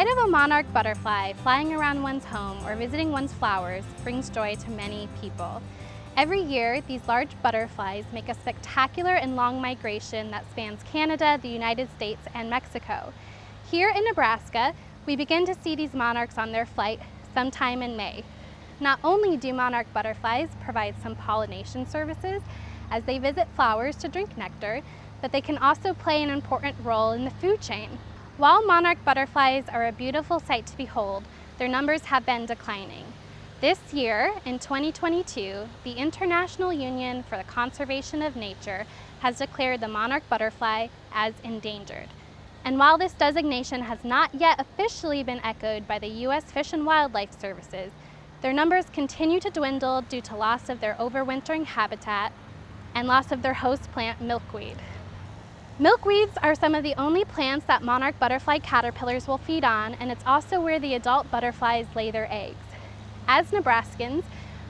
sight of a monarch butterfly flying around one's home or visiting one's flowers brings joy to many people. Every year, these large butterflies make a spectacular and long migration that spans Canada, the United States, and Mexico. Here in Nebraska, we begin to see these monarchs on their flight sometime in May. Not only do monarch butterflies provide some pollination services as they visit flowers to drink nectar, but they can also play an important role in the food chain. While monarch butterflies are a beautiful sight to behold, their numbers have been declining. This year, in 2022, the International Union for the Conservation of Nature has declared the monarch butterfly as endangered. And while this designation has not yet officially been echoed by the U.S. Fish and Wildlife Services, their numbers continue to dwindle due to loss of their overwintering habitat and loss of their host plant, milkweed. Milkweeds are some of the only plants that monarch butterfly caterpillars will feed on, and it's also where the adult butterflies lay their eggs. As Nebraskans,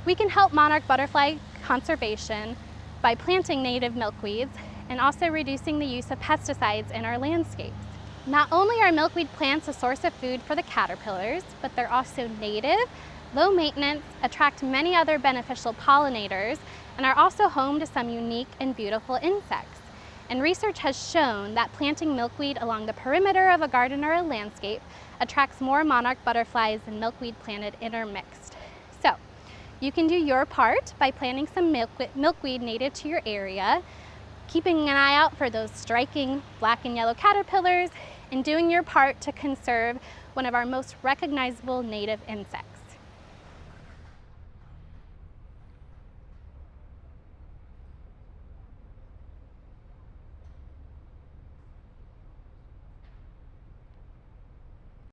we can help monarch butterfly conservation by planting native milkweeds and also reducing the use of pesticides in our landscapes. Not only are milkweed plants a source of food for the caterpillars, but they're also native, low maintenance, attract many other beneficial pollinators, and are also home to some unique and beautiful insects. And research has shown that planting milkweed along the perimeter of a garden or a landscape attracts more monarch butterflies than milkweed planted intermixed. So, you can do your part by planting some milkweed native to your area, keeping an eye out for those striking black and yellow caterpillars, and doing your part to conserve one of our most recognizable native insects.